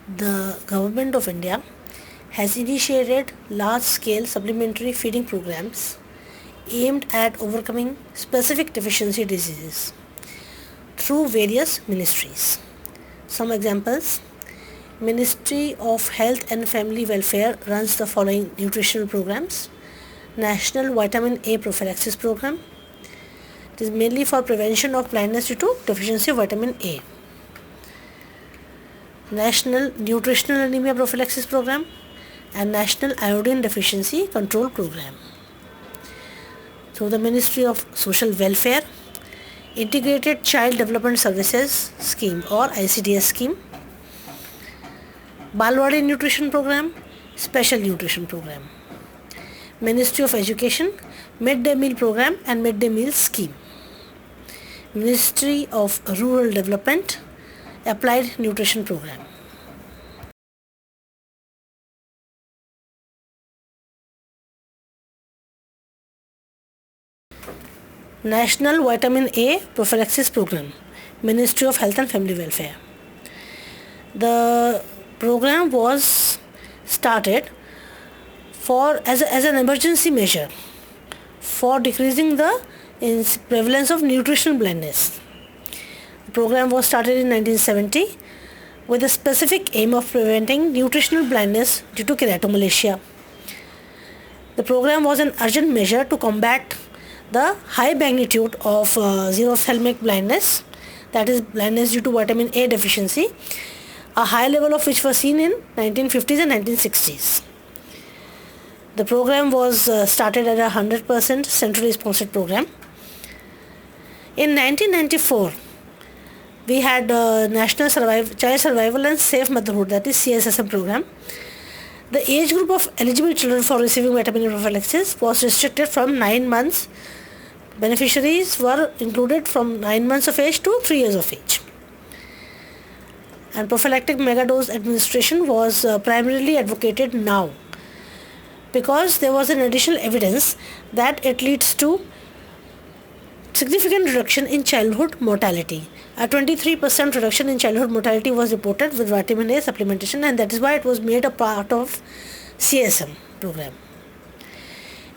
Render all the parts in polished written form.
The Government of India has initiated large-scale supplementary feeding programs aimed at overcoming specific deficiency diseases through various ministries. Some examples: Ministry of Health and Family Welfare runs the following nutritional programs: National Vitamin A Prophylaxis Program. It is mainly for prevention of blindness due to deficiency of vitamin A. National Nutritional Anemia Prophylaxis Program and National Iodine Deficiency Control Program. Through the Ministry of Social Welfare, Integrated Child Development Services Scheme or ICDS scheme, Balwadi Nutrition Program, Special Nutrition Program. Ministry of Education, Midday Meal Program and Midday Meal Scheme. Ministry of Rural Development, Applied Nutrition Program. National Vitamin A Prophylaxis Program, Ministry of Health and Family Welfare. The program was started as an emergency measure for decreasing the prevalence of nutritional blindness. The program was started in 1970 with the specific aim of preventing nutritional blindness due to keratomalacia. The program was an urgent measure to combat the high magnitude of xerophthalmic blindness, that is blindness due to vitamin A deficiency, a high level of which was seen in 1950s and 1960s. The program was started as a 100% centrally sponsored program. In 1994, we had National Child Survival and Safe Motherhood, that is CSSM program. The age group of eligible children for receiving vitamin A prophylaxis was restricted from 9 months. Beneficiaries were included from 9 months of age to 3 years of age. And prophylactic megadose administration was primarily advocated now because there was an additional evidence that it leads to significant reduction in childhood mortality. A 23% reduction in childhood mortality was reported with vitamin A supplementation, and that is why it was made a part of CSM program.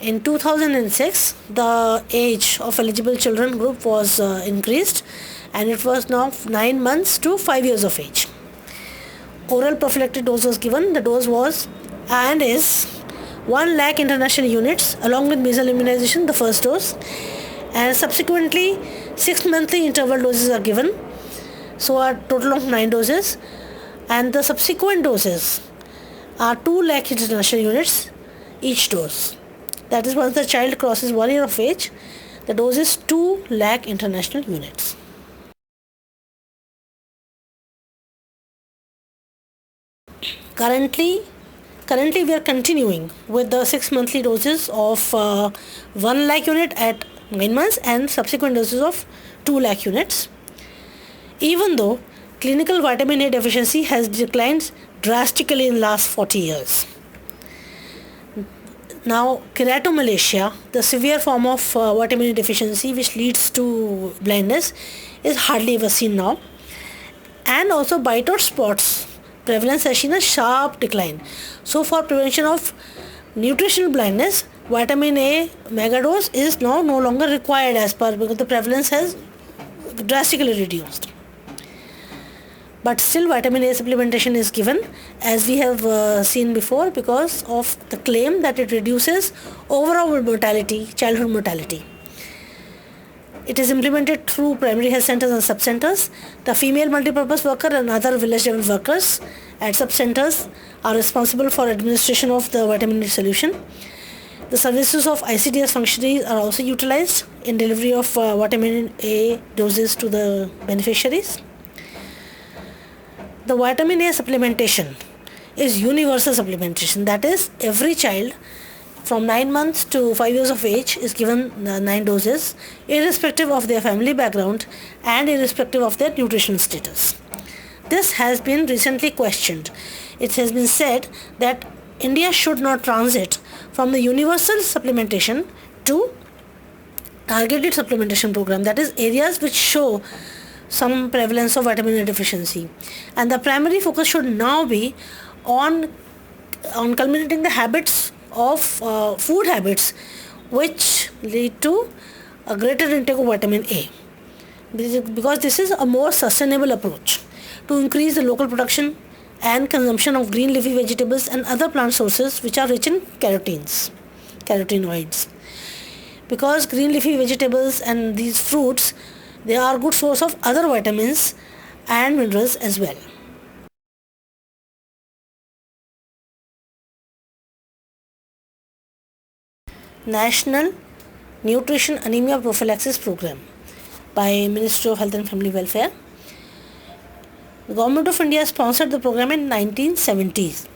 In 2006, the age of eligible children group was increased, and it was now 9 months to 5 years of age. Oral prophylactic dose was given. The dose was and is 1 lakh international units along with measles immunization, the first dose, and subsequently 6 monthly interval doses are given. So a total of 9 doses, and the subsequent doses are 2 lakh international units each dose. That is, once the child crosses 1 year of age, the dose is 2 lakh international units. Currently we are continuing with the 6 monthly doses of 1 lakh unit at 9 months and subsequent doses of 2 lakh units. Even though clinical vitamin A deficiency has declined drastically in last 40 years. Now, keratomalacia, the severe form of vitamin A deficiency which leads to blindness, is hardly ever seen now. And also bite or spots prevalence has seen a sharp decline. So for prevention of nutritional blindness, vitamin A megadose is now no longer required because the prevalence has drastically reduced. But still vitamin A supplementation is given, as we have seen before, because of the claim that it reduces overall mortality, childhood mortality. It is implemented through primary health centers and sub-centers. The female multipurpose worker and other village level workers at sub-centers are responsible for administration of the vitamin A solution. The services of ICDS functionaries are also utilized in delivery of vitamin A doses to the beneficiaries. The vitamin A supplementation is universal supplementation. That is, every child from 9 months to 5 years of age is given 9 doses, irrespective of their family background and irrespective of their nutritional status. This has been recently questioned. It has been said that India should not transit from the universal supplementation to targeted supplementation program. That is, areas which show some prevalence of vitamin A deficiency, and the primary focus should now be on culminating the habits of food habits which lead to a greater intake of vitamin A, because this is a more sustainable approach to increase the local production and consumption of green leafy vegetables and other plant sources which are rich in carotenoids. Because green leafy vegetables and these fruits, they are good source of other vitamins and minerals as well. National Nutrition Anemia Prophylaxis Program by Ministry of Health and Family Welfare. The Government of India sponsored the program in 1970s,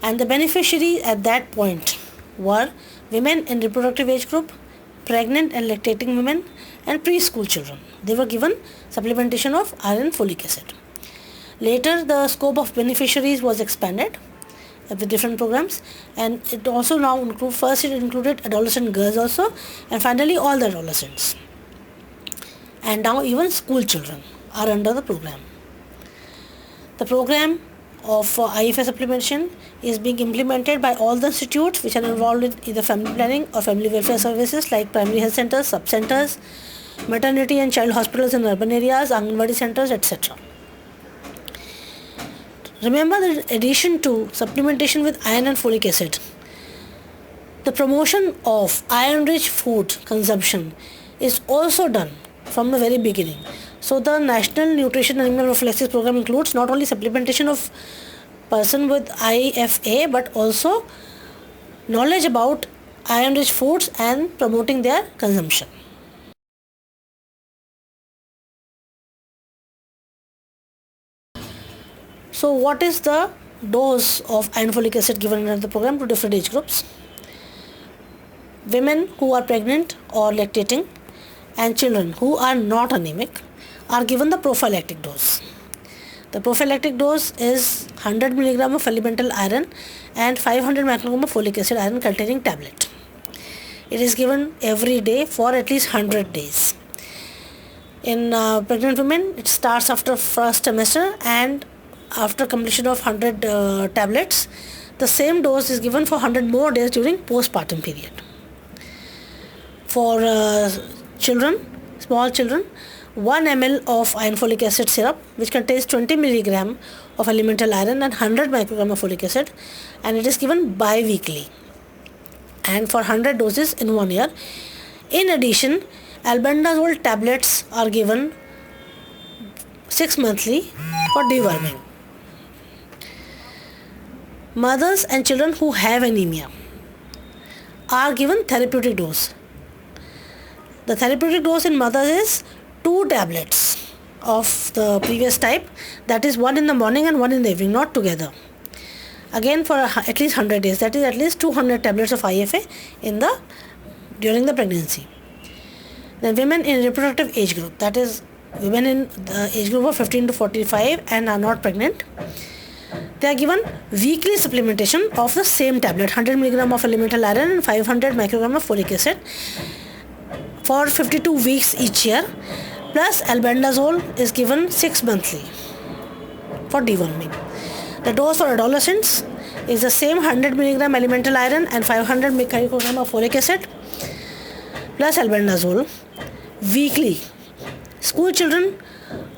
and the beneficiaries at that point were women in reproductive age group, pregnant and lactating women, and preschool children. They were given supplementation of iron folic acid. Later, the scope of beneficiaries was expanded with different programs, and it also now first it included adolescent girls also, and finally all the adolescents, and now even school children are under the program. The program of IFA supplementation is being implemented by all the institutes which are involved in either family planning or family welfare services like primary health centers, sub-centers, maternity and child hospitals in urban areas, Anganwadi centers, etc. Remember that in addition to supplementation with iron and folic acid, the promotion of iron-rich food consumption is also done from the very beginning. So the National Nutrition Anemia Prophylaxis Program includes not only supplementation of person with IFA but also knowledge about iron-rich foods and promoting their consumption. So what is the dose of iron folic acid given under the program to different age groups? Women who are pregnant or lactating and children who are not anemic are given the prophylactic dose. The prophylactic dose is 100 mg of elemental iron and 500 microgram of folic acid iron containing tablet. It is given every day for at least 100 days. In pregnant women, it starts after first trimester, and after completion of 100 tablets, the same dose is given for 100 more days during postpartum period. For children, small children, 1 ml of iron folic acid syrup which contains 20 mg of elemental iron and 100 microgram of folic acid, and it is given bi-weekly and for 100 doses in 1 year. In addition, albendazole tablets are given 6 monthly for deworming. Mothers and children who have anemia are given therapeutic dose. The therapeutic dose in mothers is 2 tablets of the previous type, that is 1 in the morning and 1 in the evening, not together. Again for at least 100 days, that is at least 200 tablets of IFA during the pregnancy. Then women in reproductive age group, that is women in the age group of 15 to 45 and are not pregnant, they are given weekly supplementation of the same tablet, 100 mg of elemental iron and 500 microgram of folic acid for 52 weeks each year, plus albendazole is given 6 monthly for deworming. The dose for adolescents is the same 100 mg elemental iron and 500 microgram of folic acid plus albendazole weekly. School children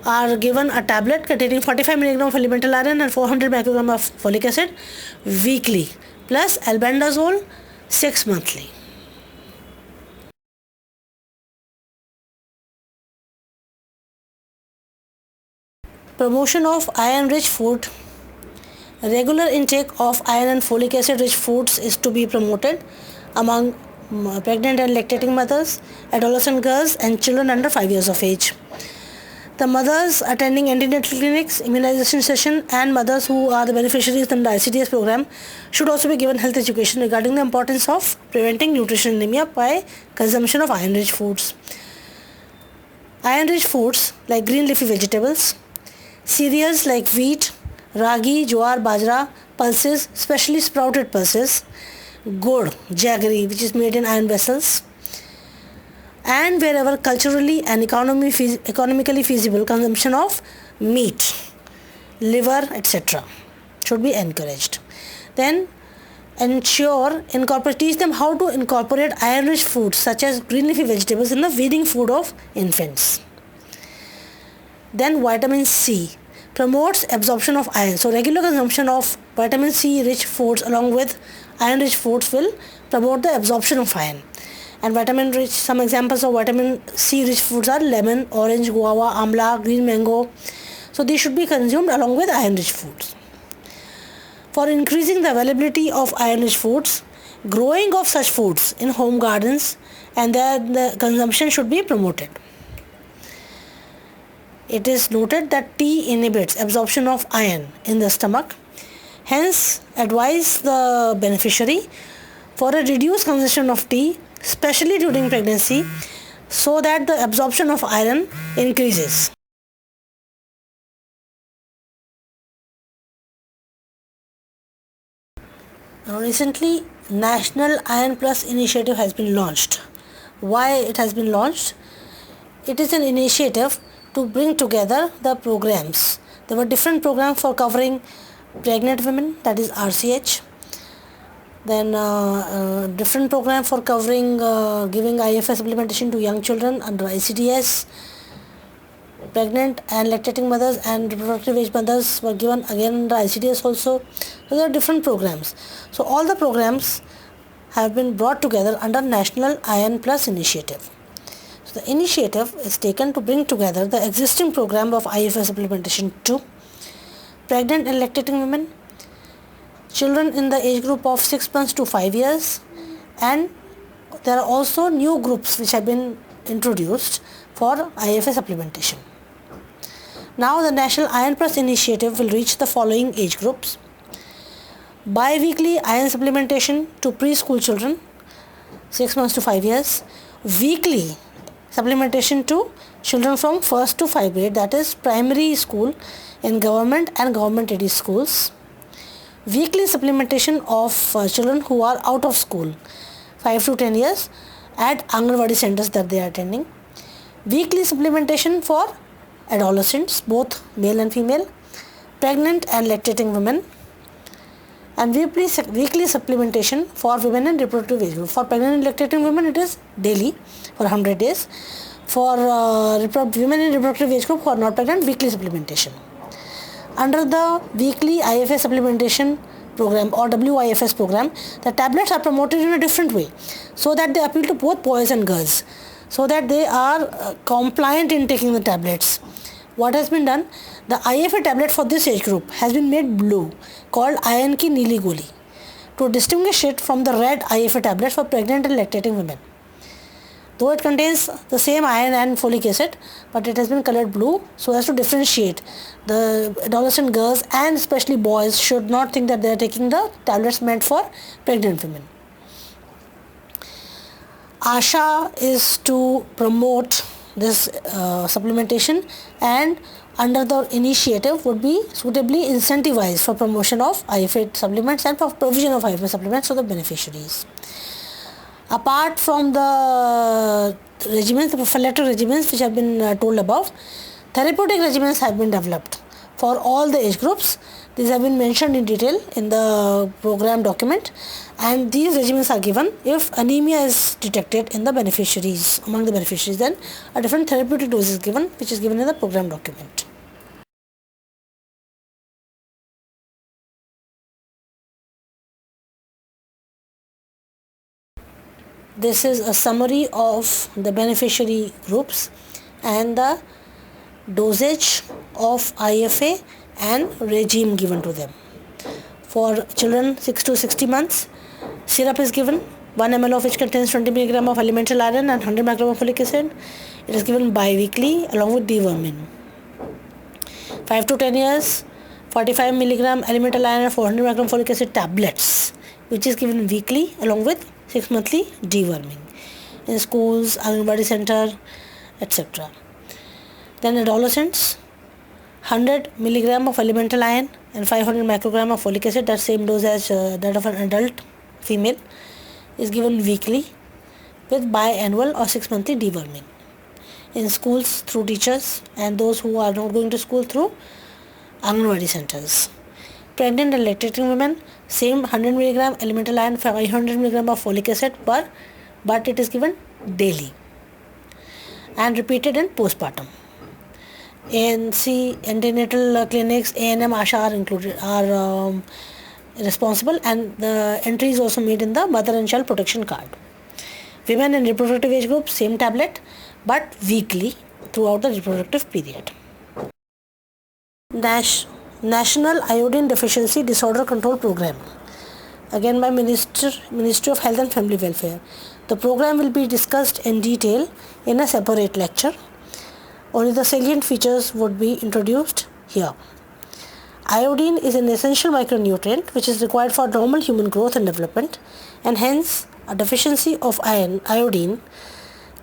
are given a tablet containing 45 mg of elemental iron and 400 microgram of folic acid weekly plus albendazole 6 monthly. Promotion of iron-rich food. Regular intake of iron and folic acid-rich foods is to be promoted among pregnant and lactating mothers, adolescent girls and children under 5 years of age. The mothers attending antenatal clinics, immunization session and mothers who are the beneficiaries in the ICDS program should also be given health education regarding the importance of preventing nutrition anemia by consumption of iron-rich foods. Iron-rich foods like green leafy vegetables, cereals like wheat, ragi, jowar, bajra, pulses, specially sprouted pulses, gur, jaggery which is made in iron vessels, and wherever culturally and economically feasible, consumption of meat, liver, etc. should be encouraged. Then teach them how to incorporate iron-rich foods such as green leafy vegetables in the feeding food of infants. Then vitamin C promotes absorption of iron. So regular consumption of vitamin C rich foods along with iron rich foods will promote the absorption of iron. And vitamin rich, some examples of vitamin C rich foods are lemon, orange, guava, amla, green mango. So these should be consumed along with iron rich foods. For increasing the availability of iron rich foods, growing of such foods in home gardens and the consumption should be promoted. It is noted that tea inhibits absorption of iron in the stomach. Hence, advise the beneficiary for a reduced consumption of tea, especially during pregnancy, so that the absorption of iron increases. Now, recently, National Iron Plus initiative has been launched. Why it has been launched? It is an initiative to bring together the programs. There were different programs for covering pregnant women, that is RCH. Then different program for covering giving IFS supplementation to young children under ICDS. Pregnant and lactating mothers and reproductive age mothers were given again under ICDS also. So there are different programs. So all the programs have been brought together under National Iron Plus initiative. So the initiative is taken to bring together the existing program of IFS supplementation to pregnant and lactating women, children in the age group of 6 months to 5 years, and there are also new groups which have been introduced for IFS supplementation. Now the National Iron Plus initiative will reach the following age groups: bi-weekly iron supplementation to preschool children 6 months to 5 years, weekly supplementation to children from 1st to 5th grade, that is primary school in government and government aided schools, weekly supplementation of children who are out of school 5 to 10 years at Anganwadi centers that they are attending, weekly supplementation for adolescents, both male and female, pregnant and lactating women, and weekly supplementation for women in reproductive age group. For pregnant and lactating women it is daily for 100 days. For women in reproductive age group who are not pregnant, weekly supplementation. Under the weekly IFS supplementation program or WIFS program, the tablets are promoted in a different way so that they appeal to both boys and girls, so that they are compliant in taking the tablets. What has been done? The IFA tablet for this age group has been made blue, called Iron Ki Neeli Goli, to distinguish it from the red IFA tablet for pregnant and lactating women. Though it contains the same iron and folic acid, but it has been colored blue so as to differentiate. The adolescent girls and especially boys should not think that they are taking the tablets meant for pregnant women. ASHA is to promote this supplementation, and under the initiative would be suitably incentivized for promotion of IFA supplements and for provision of IFA supplements to the beneficiaries. Apart from the regimens, the prophylactic regimens which have been told above, therapeutic regimens have been developed for all the age groups. These have been mentioned in detail in the program document, and these regimens are given if anemia is detected in the beneficiaries. Among the beneficiaries, then a different therapeutic dose is given, which is given in the program document. This is a summary of the beneficiary groups and the dosage of IFA and regime given to them. For children 6 to 60 months, syrup is given, 1 ml of which contains 20 mg of elemental iron and 100 mg of folic acid. It is given bi-weekly along with deworming. 5 to 10 years, 45 mg elemental iron and 400 mg folic acid tablets, which is given weekly along with 6 monthly deworming in schools, Anganwadi center, etc. Then adolescents, 100 mg of elemental iron and 500 microgram of folic acid, that same dose as that of an adult female, is given weekly with biannual or 6-monthly deworming. In schools through teachers, and those who are not going to school through Anganwadi centers. Pregnant and lactating women, same 100 mg elemental iron, 500 mg of folic acid but it is given daily and repeated in postpartum. ANC, antenatal clinics, ANM, ASHA are responsible, and the entry is also made in the mother and child protection card. Women in reproductive age group, same tablet but weekly throughout the reproductive period. National Iodine Deficiency Disorder Control Program, again by Ministry of Health and Family Welfare. The program will be discussed in detail in a separate lecture. Only the salient features would be introduced here. Iodine is an essential micronutrient which is required for normal human growth and development, and hence a deficiency of iodine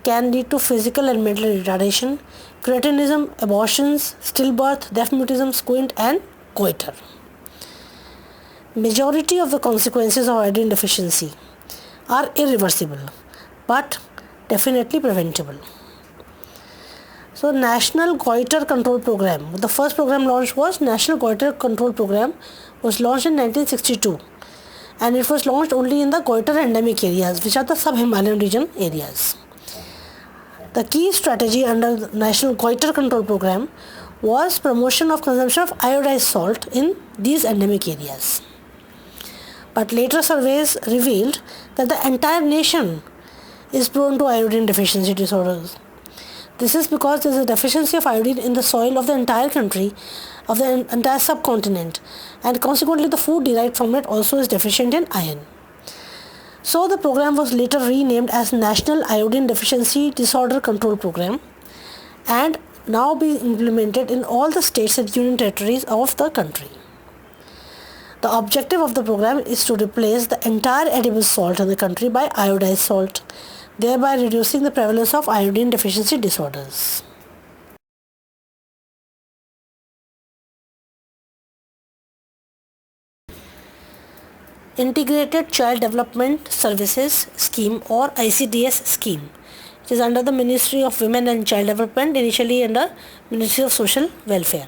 can lead to physical and mental retardation, cretinism, abortions, stillbirth, deaf mutism, squint and goiter. Majority of the consequences of iodine deficiency are irreversible but definitely preventable. So National Goiter Control Program, the first program launched was National Goiter Control Program, was launched in 1962, and it was launched only in the goiter endemic areas, which are the sub-Himalayan region areas. The key strategy under the National Goiter Control Program was promotion of consumption of iodized salt in these endemic areas. But later surveys revealed that the entire nation is prone to iodine deficiency disorders. This is because there is a deficiency of iodine in the soil of the entire country, of the entire subcontinent, and consequently the food derived from it also is deficient in iron. So the program was later renamed as National Iodine Deficiency Disorder Control Program and now be implemented in all the states and union territories of the country. The objective of the program is to replace the entire edible salt in the country by iodized salt, thereby reducing the prevalence of iodine deficiency disorders. Integrated Child Development Services Scheme or ICDS scheme. It is under the Ministry of Women and Child Development, initially under Ministry of Social Welfare.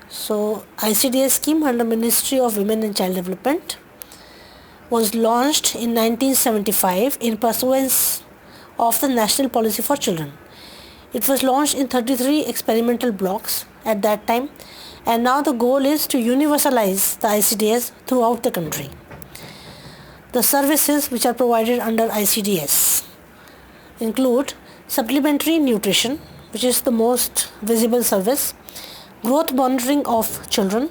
So ICDS scheme under Ministry of Women and Child Development was launched in 1975 in pursuance of the National Policy for Children. It was launched in 33 experimental blocks at that time, and now the goal is to universalize the ICDS throughout the country. The services which are provided under ICDS include supplementary nutrition, which is the most visible service, growth monitoring of children,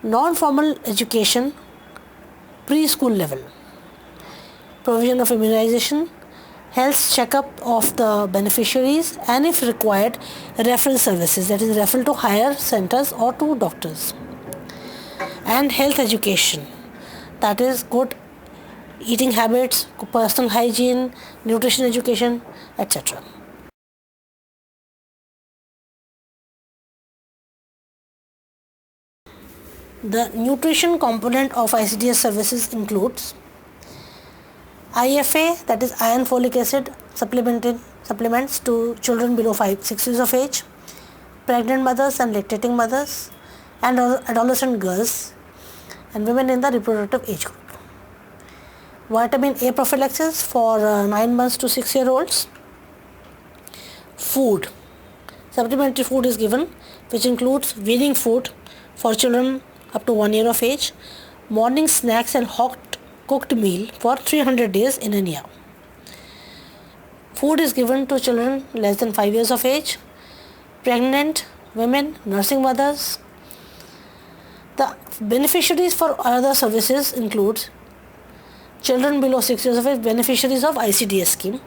non-formal education, preschool level, provision of immunization, health checkup of the beneficiaries, and if required, referral services, that is referral to higher centers or to doctors, and health education, that is good eating habits, personal hygiene, nutrition education, etc. The nutrition component of ICDS services includes IFA, that is iron folic acid supplements to children below 6 years of age, pregnant mothers and lactating mothers, and adolescent girls and women in the reproductive age group. Vitamin A prophylaxis for 9 months to 6-year-olds. Food. Supplementary food is given, which includes weaning food for children up to 1 year of age, morning snacks and hot cooked meal for 300 days in a year. Food is given to children less than 5 years of age, pregnant women, nursing mothers. The beneficiaries for other services include children below 6 years of age, beneficiaries of ICDS scheme,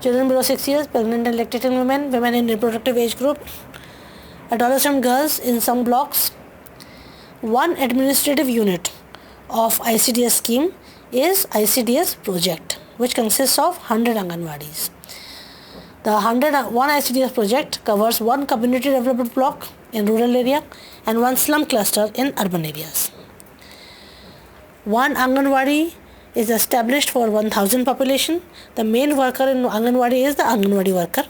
children below 6 years, pregnant and lactating women, women in reproductive age group, adolescent girls in some blocks. One administrative unit of ICDS scheme is ICDS project, which consists of 100 Anganwadis. The 101 ICDS project covers one community development block in rural area and one slum cluster in urban areas. One Anganwadi is established for 1000 population. The main worker in Anganwadi is the Anganwadi worker.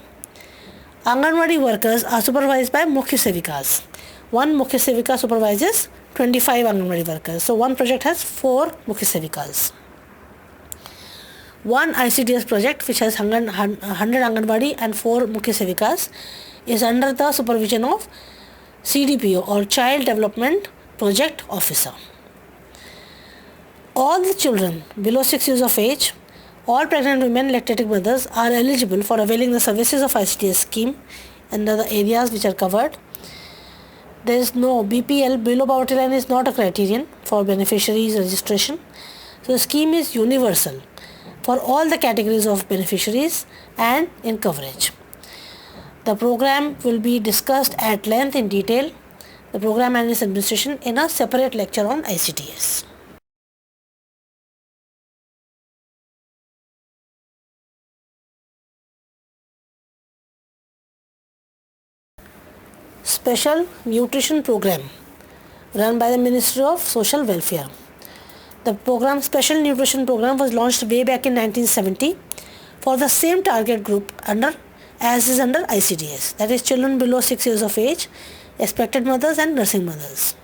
Anganwadi workers are supervised by Mukhya Sevikas. One Mukhya Sevika supervises 25 Anganwadi workers. So one project has 4 Mukhya Sevikas. One ICDS project which has 100 Anganwadi and 4 Mukhya Sevikas is under the supervision of CDPO or Child Development Project Officer. All the children below 6 years of age, all pregnant women, lactating mothers are eligible for availing the services of ICDS scheme under the areas which are covered. There is no BPL, below poverty line is not a criterion for beneficiaries registration. So the scheme is universal for all the categories of beneficiaries and in coverage. The program will be discussed at length in detail, the program and its administration, in a separate lecture on ICDS. Special Nutrition Program run by the Ministry of Social Welfare. The program, Special Nutrition Program, was launched way back in 1970 for the same target group as is under ICDS, that is children below 6 years of age, expectant mothers and nursing mothers.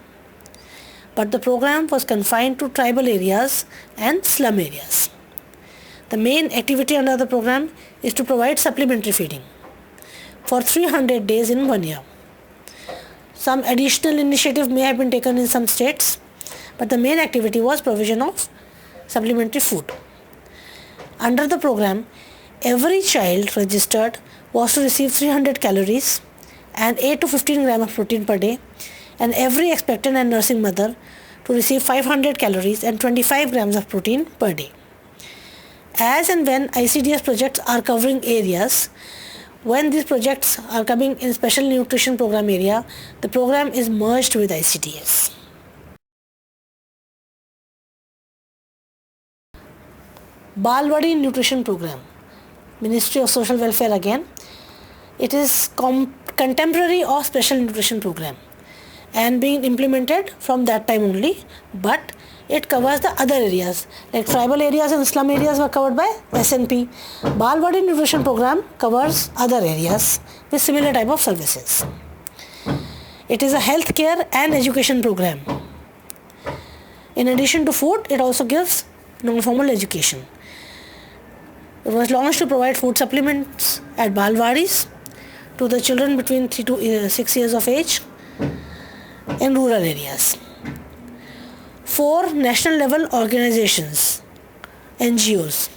But the program was confined to tribal areas and slum areas. The main activity under the program is to provide supplementary feeding for 300 days in 1 year. Some additional initiative may have been taken in some states, but the main activity was provision of supplementary food. Under the program, every child registered was to receive 300 calories and 8 to 15 grams of protein per day, and every expectant and nursing mother to receive 500 calories and 25 grams of protein per day. As and when ICDS projects are covering areas, when these projects are coming in Special Nutrition Program area, the program is merged with ICDS. Balwadi Nutrition Program, Ministry of Social Welfare again. It is contemporary of Special Nutrition Program and being implemented from that time only, but it covers the other areas like tribal areas and slum areas were covered by SNP. Balwadi Nutrition Program covers other areas with similar type of services. It is a healthcare and education program. In addition to food, it also gives non-formal education. It was launched to provide food supplements at Balwadis to the children between 3 to 6 years of age in rural areas. 4 national level organizations, NGOs,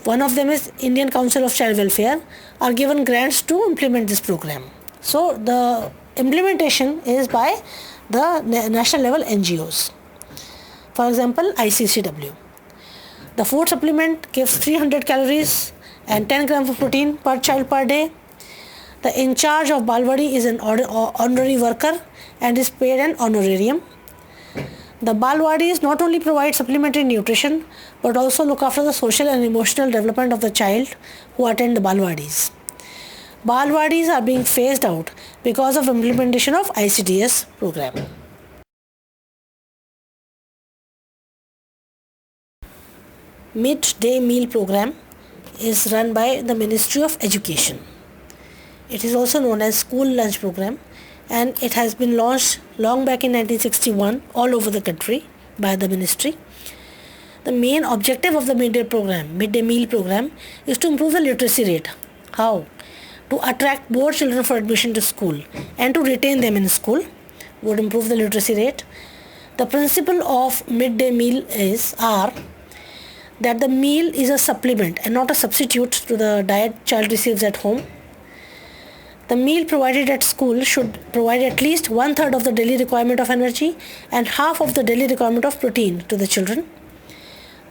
one of them is Indian Council of Child Welfare, are given grants to implement this program. So the implementation is by the national level NGOs. For example, ICCW. The food supplement gives 300 calories and 10 grams of protein per child per day. The in charge of Balwadi is an honorary worker and is paid an honorarium. The Balwadis not only provide supplementary nutrition but also look after the social and emotional development of the child who attend the Balwadis. Balwadis are being phased out because of implementation of ICDS program. Mid-day meal program is run by the Ministry of Education. It is also known as school lunch program, and it has been launched long back in 1961 all over the country by the ministry. The main objective of the midday meal program, is to improve the literacy rate. How? To attract more children for admission to school and to retain them in school would improve the literacy rate. The principle of midday meal are that the meal is a supplement and not a substitute to the diet child receives at home. The meal provided at school should provide at least 1/3 of the daily requirement of energy and half of the daily requirement of protein to the children.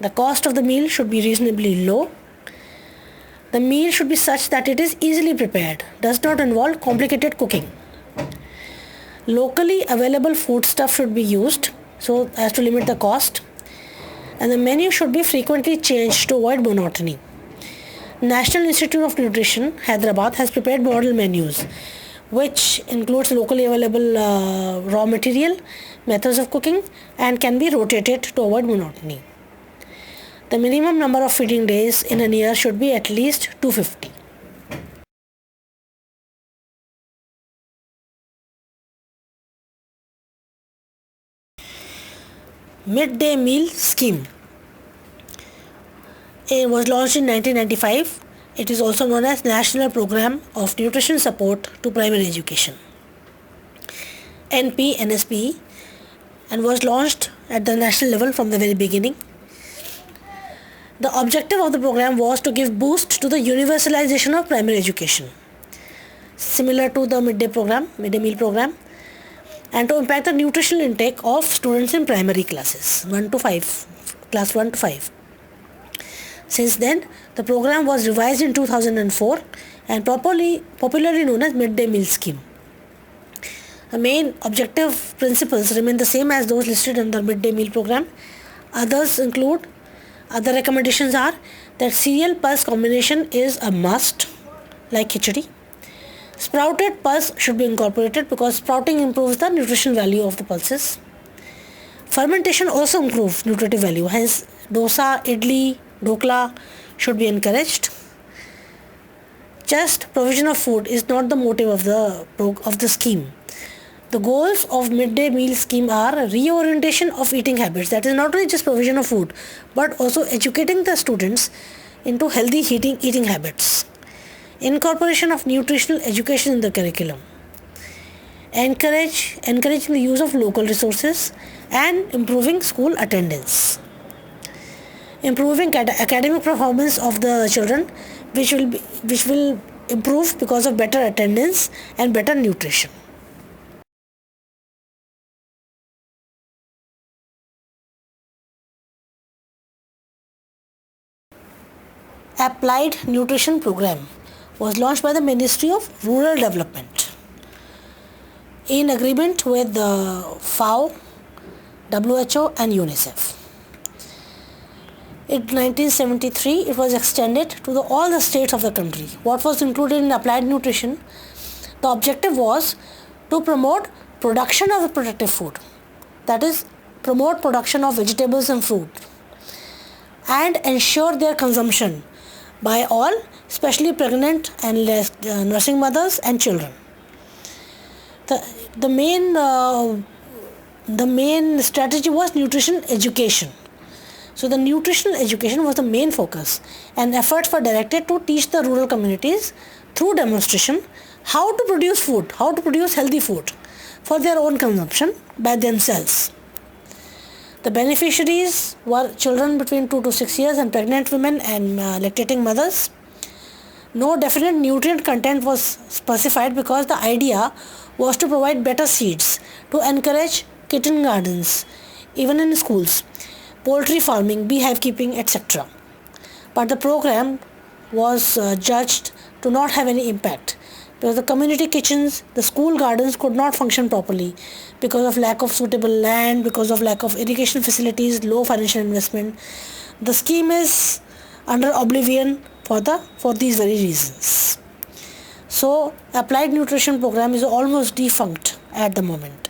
The cost of the meal should be reasonably low. The meal should be such that it is easily prepared, does not involve complicated cooking. Locally available foodstuff should be used so as to limit the cost, and the menu should be frequently changed to avoid monotony. National Institute of Nutrition, Hyderabad, has prepared model menus which includes locally available raw material, methods of cooking, and can be rotated to avoid monotony. The minimum number of feeding days in a year should be at least 250. Midday meal scheme. It was launched in 1995. It is also known as National Program of Nutrition Support to Primary Education, NSPE, and was launched at the national level from the very beginning. The objective of the program was to give boost to the universalization of primary education, similar to the midday meal program, and to impact the nutritional intake of students in primary classes, class 1 to 5. Since then, the program was revised in 2004 and popularly known as Midday Meal Scheme. The main objective principles remain the same as those listed in the midday meal program. Other recommendations are that cereal pulse combination is a must, like khichdi. Sprouted pulse should be incorporated because sprouting improves the nutrition value of the pulses. Fermentation also improves nutritive value, hence dosa, idli, dhokla should be encouraged. Just provision of food is not the motive of the scheme. The goals of midday meal scheme are reorientation of eating habits, that is not only just provision of food but also educating the students into healthy eating habits, incorporation of nutritional education in the curriculum, encouraging the use of local resources, and improving school attendance, improving academic performance of the children, which will improve because of better attendance and better nutrition. Applied Nutrition Program was launched by the Ministry of Rural Development in agreement with the FAO, WHO and UNICEF. In 1973, it was extended to all the states of the country. What was included in applied nutrition? The objective was to promote production of the protective food, that is, promote production of vegetables and fruit, and ensure their consumption by all, especially pregnant and nursing mothers and children. The main strategy was nutrition education. So the nutritional education was the main focus, and efforts were directed to teach the rural communities through demonstration how to produce food, how to produce healthy food for their own consumption by themselves. The beneficiaries were children between 2 to 6 years and pregnant women and lactating mothers. No definite nutrient content was specified because the idea was to provide better seeds, to encourage kitchen gardens, even in schools, poultry farming, beehive keeping, etc. But the program was judged to not have any impact because the community kitchens, the school gardens could not function properly because of lack of suitable land, because of lack of irrigation facilities, low financial investment. The scheme is under oblivion for these very reasons. So, applied nutrition program is almost defunct at the moment.